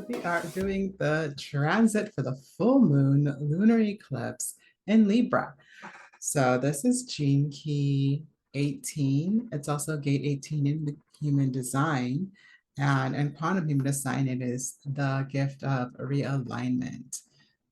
we are doing the transit for the full moon lunar eclipse in Libra. So this is gene key 18. It's also gate 18 in the human design. And in quantum human design, it is the gift of realignment.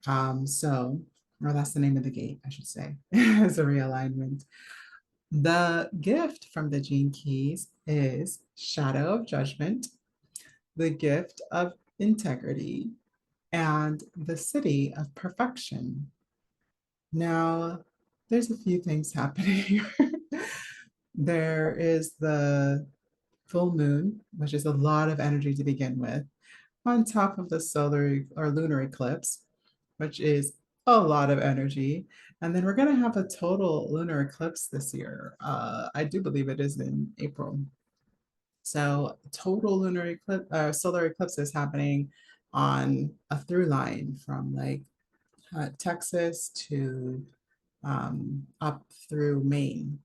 Or that's the name of the gate, I should say, is a realignment. The gift from the gene keys is shadow of judgment, the gift of integrity, and the city of perfection. Now, there's a few things happening here. There is the full moon, which is a lot of energy to begin with, on top of the solar or lunar eclipse, which is a lot of energy. And then we're going to have a total lunar eclipse this year. I do believe it is in April. So total lunar eclipse, solar eclipse is happening on a through line from like Texas to up through Maine.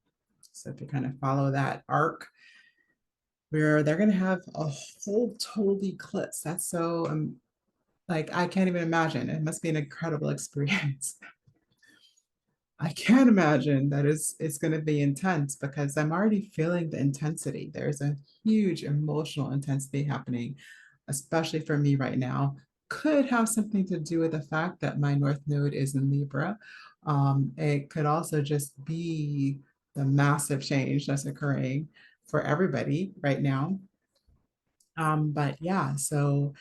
So if you kind of follow that arc, where they're going to have a whole total eclipse. That's so like I can't even imagine. It must be an incredible experience. I can't imagine that it's going to be intense because I'm already feeling the intensity. There's a huge emotional intensity happening, especially for me right now. Could have something to do with the fact that my North Node is in Libra. It could also just be the massive change that's occurring for everybody right now. But yeah, so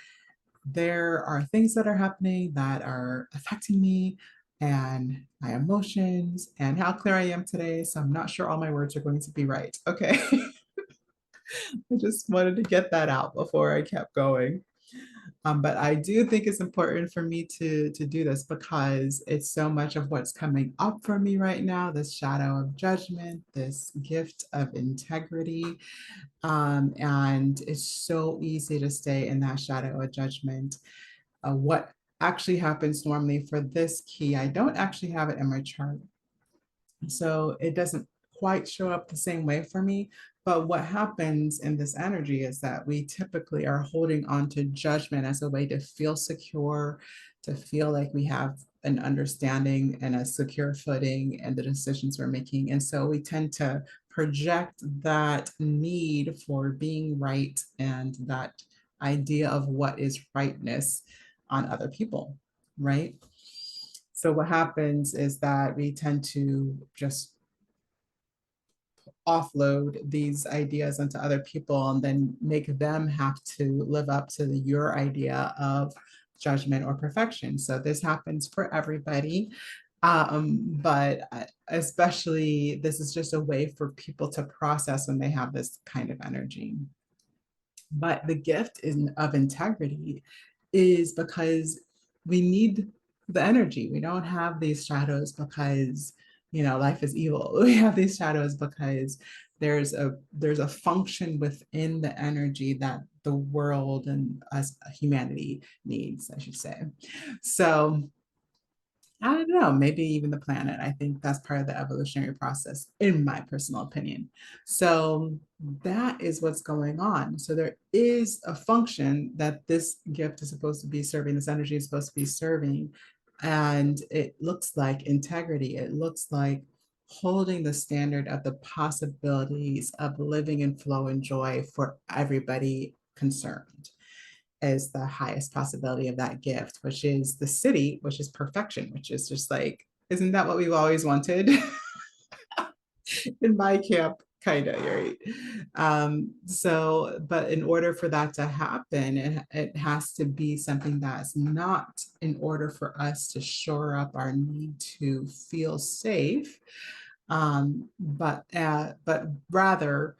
there are things that are happening that are affecting me and my emotions and how clear I am today. So I'm not sure all my words are going to be right. Okay. I just wanted to get that out before I kept going. But I do think it's important for me to do this because it's so much of what's coming up for me right now, this shadow of judgment, this gift of integrity. And it's so easy to stay in that shadow of judgment. What actually happens normally for this key, I don't actually have it in my chart. So it doesn't quite show up the same way for me. But what happens in this energy is that we typically are holding on to judgment as a way to feel secure, to feel like we have an understanding and a secure footing in the decisions we're making. And so we tend to project that need for being right and that idea of what is rightness on other people, right? So what happens is that we tend to just offload these ideas onto other people and then make them have to live up to your idea of judgment or perfection. So this happens for everybody. But especially this is just a way for people to process when they have this kind of energy. But the gift of integrity is because we need the energy. We don't have these shadows because life is evil. We have these shadows because there's a function within the energy that the world and us humanity needs, I should say. So I don't know, maybe even the planet. I think that's part of the evolutionary process, in my personal opinion. So that is what's going on. So there is a function that this gift is supposed to be serving, this energy is supposed to be serving. And it looks like integrity. It looks like holding the standard of the possibilities of living in flow and joy for everybody concerned is the highest possibility of that gift, which is the city, which is perfection, which is just like, isn't that what we've always wanted? In my camp, kind of, right? But in order for that to happen, it has to be something that's not in order for us to shore up our need to feel safe, but rather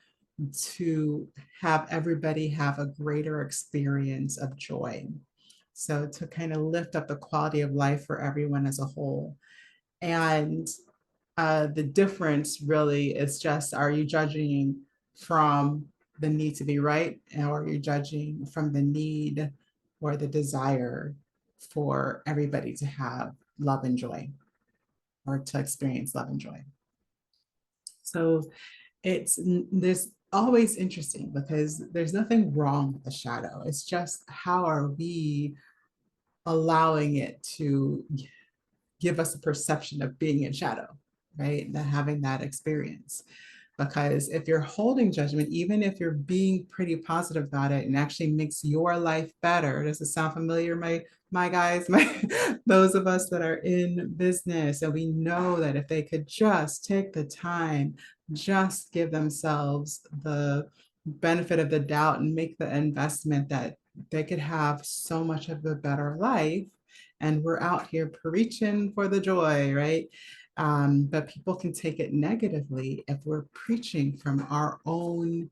to have everybody have a greater experience of joy. So to kind of lift up the quality of life for everyone as a whole. And the difference really is just, are you judging from the need to be right, or are you judging from the need or the desire for everybody to have love and joy, or to experience love and joy? So it's this always interesting because there's nothing wrong with the shadow. It's just how are we allowing it to give us a perception of being in shadow, right? That having that experience. Because if you're holding judgment, even if you're being pretty positive about it and actually makes your life better, does it sound familiar, my guys, those of us that are in business, and we know that if they could just take the time, just give themselves the benefit of the doubt and make the investment, that they could have so much of a better life. And we're out here preaching for the joy, right? But people can take it negatively if we're preaching from our own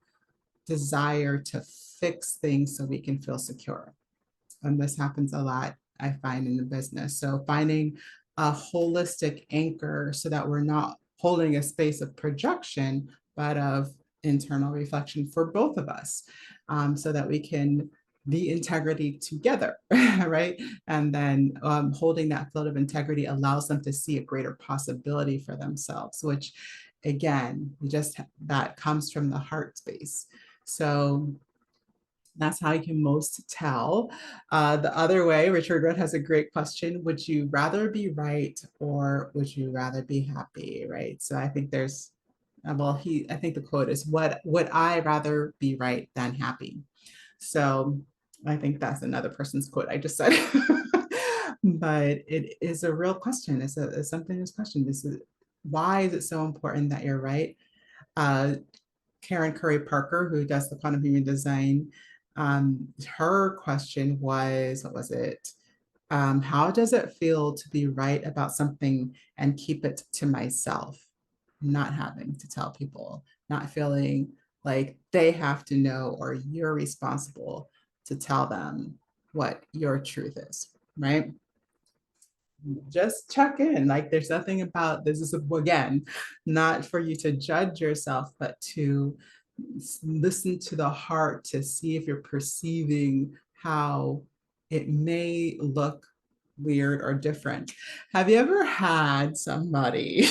desire to fix things so we can feel secure. And this happens a lot, I find, in the business. So finding a holistic anchor so that we're not holding a space of projection, but of internal reflection for both of us, so that we can be integrity together, right? And then holding that float of integrity allows them to see a greater possibility for themselves, which again, just that comes from the heart space. So that's how you can most tell. The other way, Richard Red has a great question. Would you rather be right or would you rather be happy? Right. So I think there's, I think the quote is, what would I rather be right than happy? So I think that's another person's quote I just said. But it is a real question. It's something that's questioned. Why is it so important that you're right? Uh, Karen Curry Parker, who does the quantum human design, her question was, what was it? How does it feel to be right about something and keep it to myself, not having to tell people, not feeling like they have to know or you're responsible to tell them what your truth is, right? Just check in. Like there's nothing about this is, again, not for you to judge yourself, but to listen to the heart to see if you're perceiving how it may look weird or different. Have you ever had somebody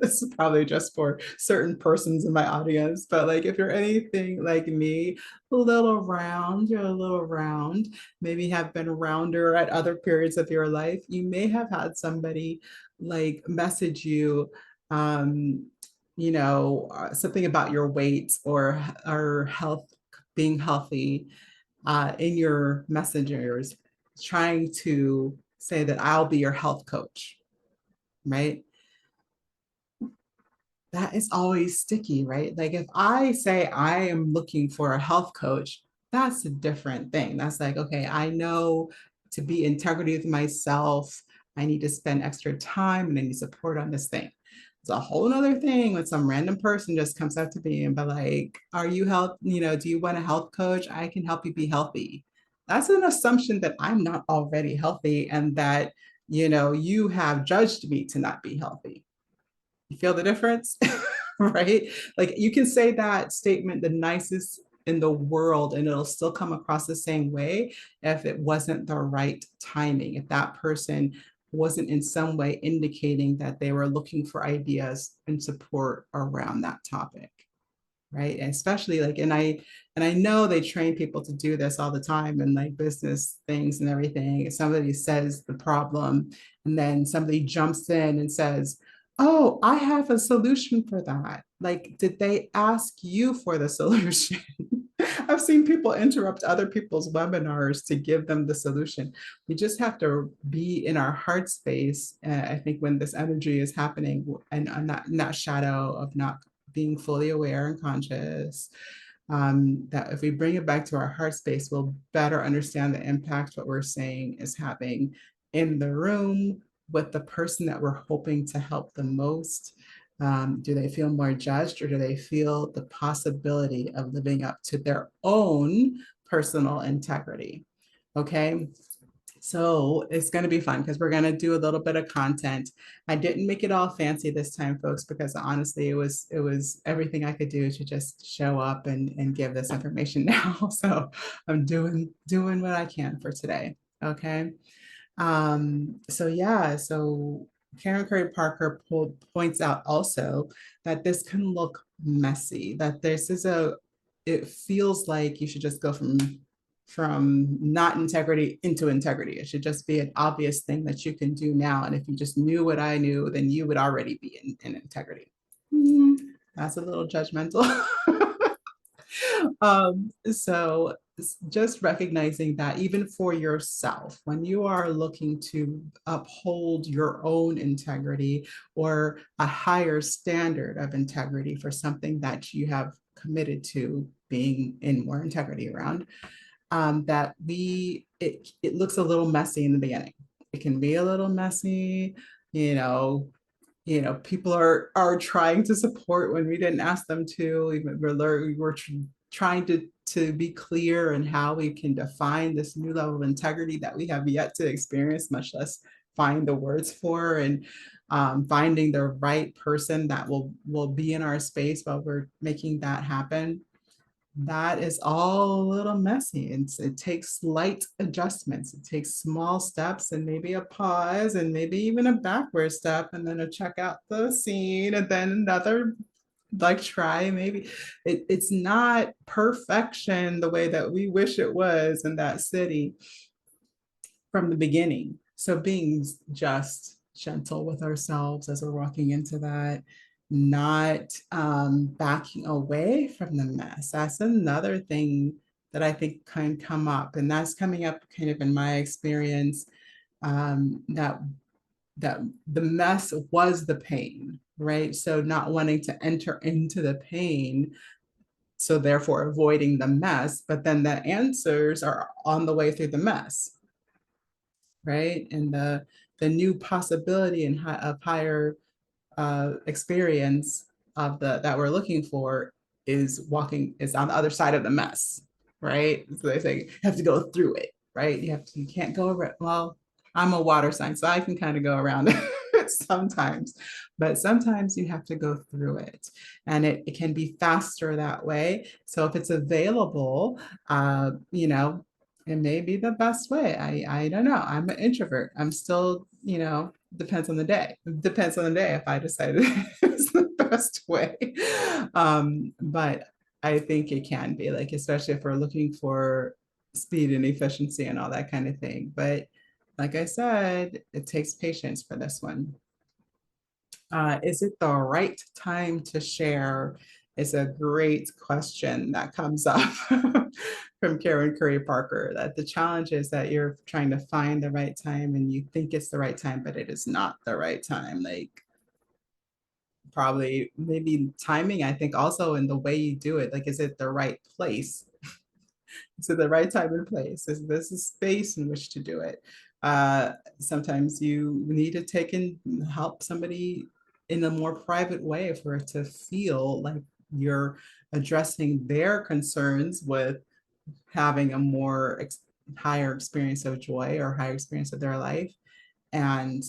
this is probably just for certain persons in my audience, but like if you're anything like me, a little round, you're a little round, maybe have been rounder at other periods of your life, you may have had somebody like message you, um, something about your weight or health, being healthy, in your messengers, trying to say that I'll be your health coach, right? That is always sticky, right? Like if I say I am looking for a health coach, that's a different thing. That's like, okay, I know to be integrity with myself, I need to spend extra time and I need support on this thing. It's a whole nother thing when some random person just comes up to me and be like, are you health, do you want a health coach? I can help you be healthy. That's an assumption that I'm not already healthy and that, you have judged me to not be healthy. You feel the difference? Right? Like you can say that statement the nicest in the world and it'll still come across the same way if it wasn't the right timing, if that person wasn't in some way indicating that they were looking for ideas and support around that topic, right? And especially like, and I know they train people to do this all the time and like business things and everything. If somebody says the problem and then somebody jumps in and says, oh, I have a solution for that. Like, did they ask you for the solution? I've seen people interrupt other people's webinars to give them the solution. We just have to be in our heart space. I think when this energy is happening and not shadow of not being fully aware and conscious, that if we bring it back to our heart space, we'll better understand the impact what we're saying is having in the room with the person that we're hoping to help the most. Do they feel more judged or do they feel the possibility of living up to their own personal integrity? Okay. So it's going to be fun because we're going to do a little bit of content. I didn't make it all fancy this time, folks, because honestly, it was everything I could do to just show up and give this information now. So I'm doing what I can for today. Okay. So yeah, so Karen Curry Parker points out also that this can look messy, that this is it feels like you should just go from not integrity into integrity. It should just be an obvious thing that you can do now. And if you just knew what I knew, then you would already be in integrity. That's a little judgmental. So just recognizing that even for yourself, when you are looking to uphold your own integrity or a higher standard of integrity for something that you have committed to being in more integrity around, that it looks a little messy in the beginning. It can be a little messy, you know, people are trying to support when we didn't ask them to. Even we're trying to be clear in how we can define this new level of integrity that we have yet to experience, much less find the words for, and finding the right person that will be in our space while we're making that happen. That is all a little messy. It takes slight adjustments. It takes small steps and maybe a pause and maybe even a backward step and then a check out the scene and then another like try maybe. It's not perfection the way that we wish it was in that city from the beginning. So being just gentle with ourselves as we're walking into that, not backing away from the mess. That's another thing that I think can come up, and that's coming up kind of in my experience. That the mess was the pain, right? So not wanting to enter into the pain, so therefore avoiding the mess, but then the answers are on the way through the mess, right? And the new possibility and of higher experience of the that we're looking for is on the other side of the mess, right? So they say you have to go through it, right? You can't go over it. Well, I'm a water sign, so I can kind of go around it sometimes, but sometimes you have to go through it, and it can be faster that way. So if it's available, it may be the best way. I don't know. I'm an introvert. I'm still, depends on the day. Depends on the day if I decided it's the best way. But I think it can be like, especially if we're looking for speed and efficiency and all that kind of thing. But like I said, it takes patience for this one. Is it the right time to share? Is a great question that comes up from Karen Curry Parker. That the challenge is that you're trying to find the right time and you think it's the right time, but it is not the right time. Like probably maybe timing, I think also in the way you do it. Like, is it the right place? So the right time and place. This is space in which to do it. Sometimes you need to take and help somebody in a more private way for it to feel like you're addressing their concerns with having a higher experience of joy or higher experience of their life. And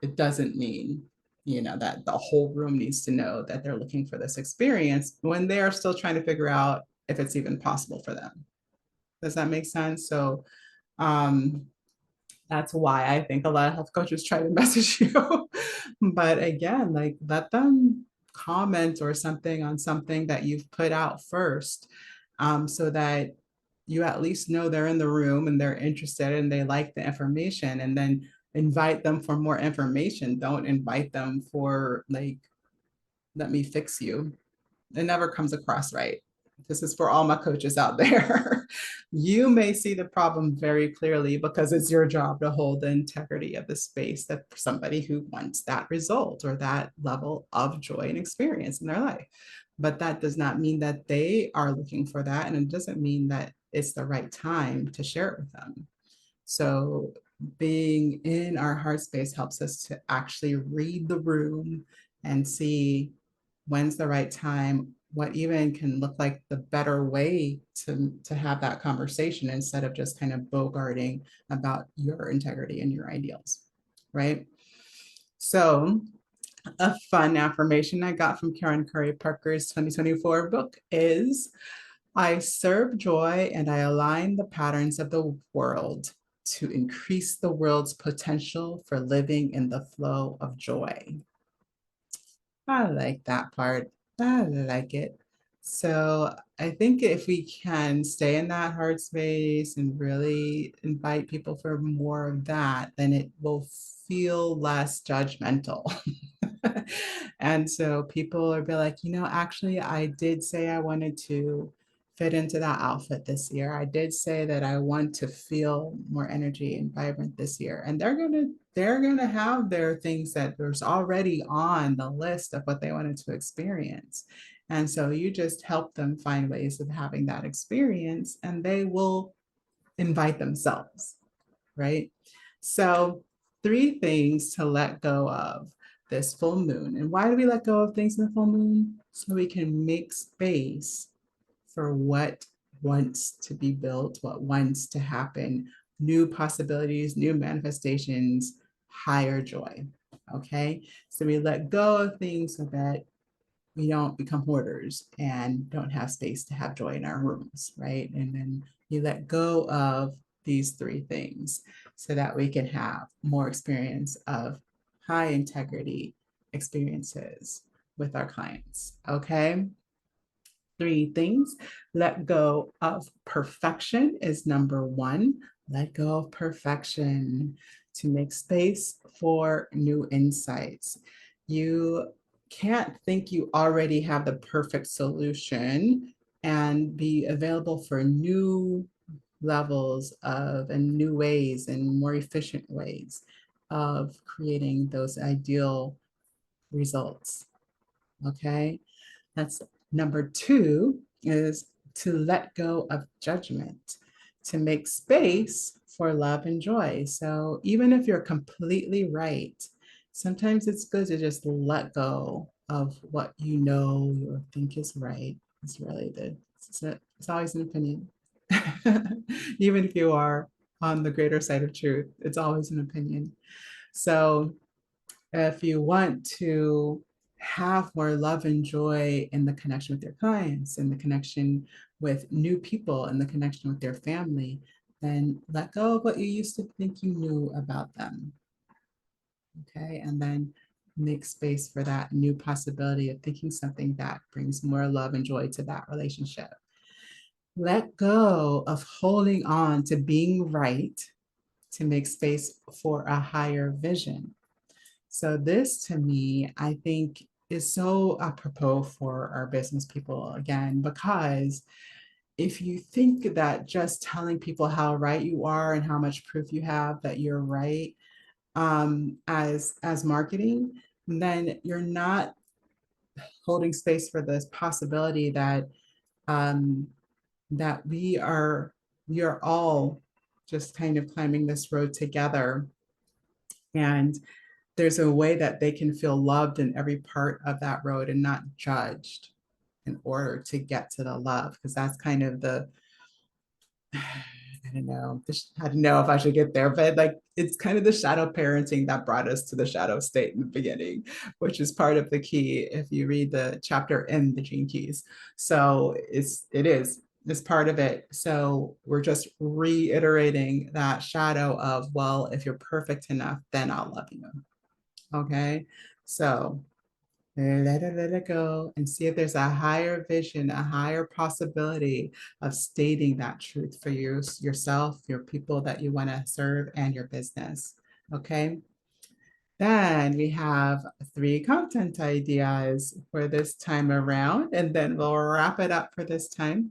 it doesn't mean that the whole room needs to know that they're looking for this experience when they are still trying to figure out if it's even possible for them. Does that make sense? So um, that's why I think a lot of health coaches try to message you. But again, like let them comment or something on something that you've put out first, so that you at least know they're in the room and they're interested and they like the information, and then invite them for more information. Don't invite them for like, let me fix you. It never comes across right. This is for all my coaches out there. You may see the problem very clearly because it's your job to hold the integrity of the space that for somebody who wants that result or that level of joy and experience in their life. But that does not mean that they are looking for that. And it doesn't mean that it's the right time to share it with them. So being in our heart space helps us to actually read the room and see when's the right time, what even can look like the better way to have that conversation instead of just kind of bogarting about your integrity and your ideals, right? So a fun affirmation I got from Karen Curry Parker's 2024 book is, I serve joy and I align the patterns of the world. to increase the world's potential for living in the flow of joy. I like that part. I like it. So I think if we can stay in that heart space and really invite people for more of that, then it will feel less judgmental. And so people will be like, actually, I did say I wanted to fit into that outfit this year. I did say that I want to feel more energy and vibrant this year. And they're gonna have their things that there's already on the list of what they wanted to experience. And so you just help them find ways of having that experience and they will invite themselves, right? So, three things to let go of this full moon. And why do we let go of things in the full moon? So we can make space for what wants to be built, what wants to happen, new possibilities, new manifestations, higher joy. Okay. So we let go of things so that we don't become hoarders and don't have space to have joy in our rooms, right? And then you let go of these three things so that we can have more experience of high integrity experiences with our clients. Okay. Three things. Let go of perfection is number one. Let go of perfection to make space for new insights. You can't think you already have the perfect solution and be available for new levels of and new ways and more efficient ways of creating those ideal results. Okay. That's number two is to let go of judgment, to make space for love and joy. So even if you're completely right, sometimes it's good to just let go of what you know or think is right. It's really good. It's always an opinion. Even if you are on the greater side of truth, it's always an opinion. So if you want to have more love and joy in the connection with your clients, in the connection with new people, in the connection with their family, then let go of what you used to think you knew about them. Okay. And then make space for that new possibility of thinking something that brings more love and joy to that relationship. Let go of holding on to being right to make space for a higher vision. So this to me, I think is so apropos for our business people again, because if you think that just telling people how right you are and how much proof you have that you're right as marketing, then you're not holding space for this possibility that um, that we are all just kind of climbing this road together, and there's a way that they can feel loved in every part of that road and not judged in order to get to the love. Because that's kind of the, I don't know, I don't know if I should get there, but like it's kind of the shadow parenting that brought us to the shadow state in the beginning, which is part of the key if you read the chapter in the Gene Keys. So it's part of it. So we're just reiterating that shadow of, well, if you're perfect enough, then I'll love you. Okay. So let it go and see if there's a higher vision, a higher possibility of stating that truth for you, yourself, your people that you want to serve, and your business. Okay. Then we have three content ideas for this time around, and then we'll wrap it up for this time.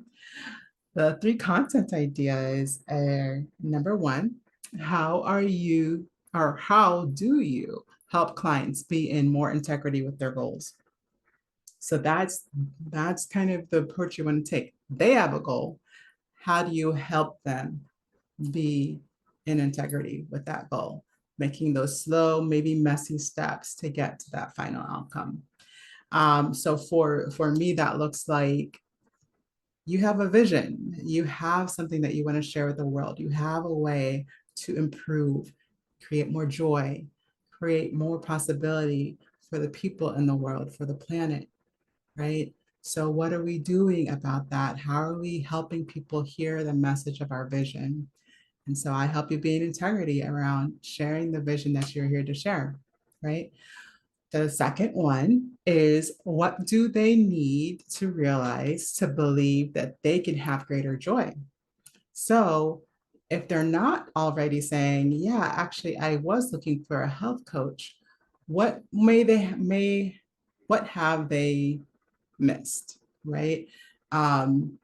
The three content ideas are number one, how are you or how do you help clients be in more integrity with their goals? So that's kind of the approach you want to take. They have a goal. How do you help them be in integrity with that goal? Making those slow, maybe messy steps to get to that final outcome. So for me, that looks like you have a vision, you have something that you want to share with the world, you have a way to improve, create more joy, create more possibility for the people in the world, for the planet, right? So, what are we doing about that? How are we helping people hear the message of our vision? And so I help you be in integrity around sharing the vision that you're here to share, right? The second one is, what do they need to realize to believe that they can have greater joy? So if they're not already saying, yeah, actually, I was looking for a health coach, what what have they missed, right? Um,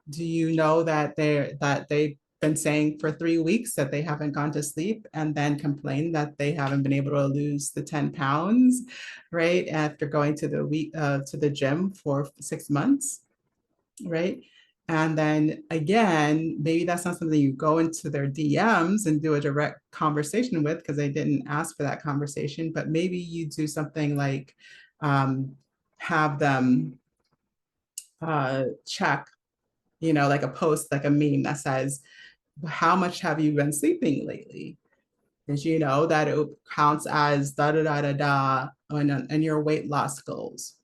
do you know that they've been saying for 3 weeks that they haven't gone to sleep and then complain that they haven't been able to lose the 10 pounds, right? After going to the gym for 6 months, right? And then again, maybe that's not something you go into their DMs and do a direct conversation with because they didn't ask for that conversation, but maybe you do something like um, have them check, like a post, like a meme that says, how much have you been sleeping lately? Did you know that it counts as da da da da da in your weight loss goals?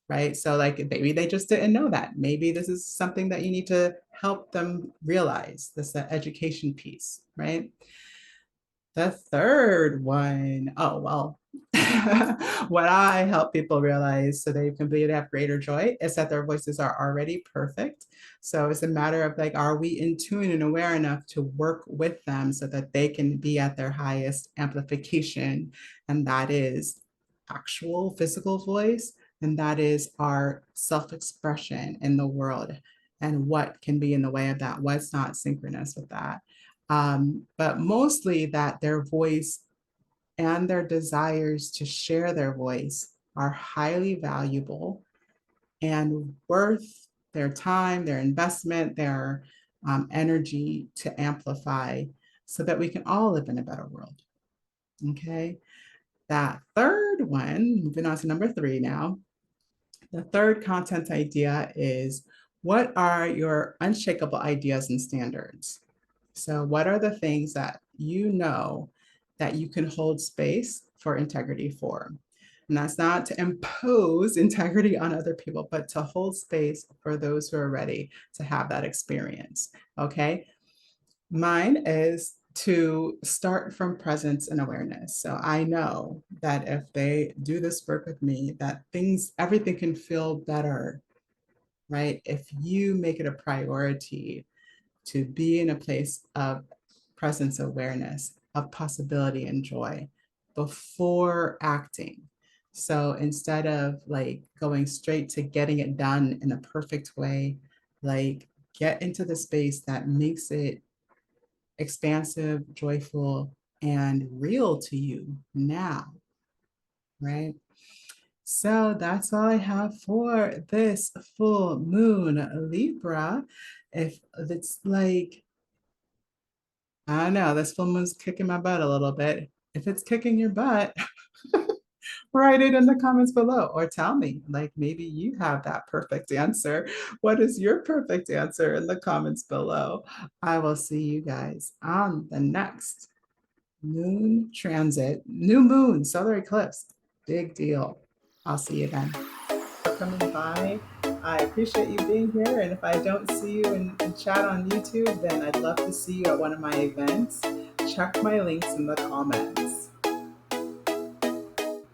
Right. So, like, maybe they just didn't know that. Maybe this is something that you need to help them realize, this education piece, right? The third one, oh, well, what I help people realize so they can be to have greater joy is that their voices are already perfect. So it's a matter of like, are we in tune and aware enough to work with them so that they can be at their highest amplification? And that is actual physical voice, and that is our self expression in the world. And what can be in the way of that? What's not synchronous with that? But mostly that their voice and their desires to share their voice are highly valuable and worth their time, their investment, their energy to amplify so that we can all live in a better world. Okay. That third one, moving on to number 3 now. The third content idea is, what are your unshakable ideas and standards? So, what are the things that you know that you can hold space for integrity for? And that's not to impose integrity on other people, but to hold space for those who are ready to have that experience. Okay. Mine is to start from presence and awareness. So I know that if they do this work with me, that everything can feel better, right? If you make it a priority to be in a place of presence awareness, of possibility and joy before acting. So instead of like going straight to getting it done in a perfect way, like get into the space that makes it expansive, joyful, and real to you now, right? So that's all I have for this full moon, Libra. If it's like, I don't know, this full moon's kicking my butt a little bit. If it's kicking your butt, write it in the comments below or tell me, like, maybe you have that perfect answer. What is your perfect answer in the comments below? I will see you guys on the next moon transit, new moon, solar eclipse. Big deal. I'll see you then. Coming by. I appreciate you being here. And if I don't see you in chat on YouTube, then I'd love to see you at one of my events. Check my links in the comments.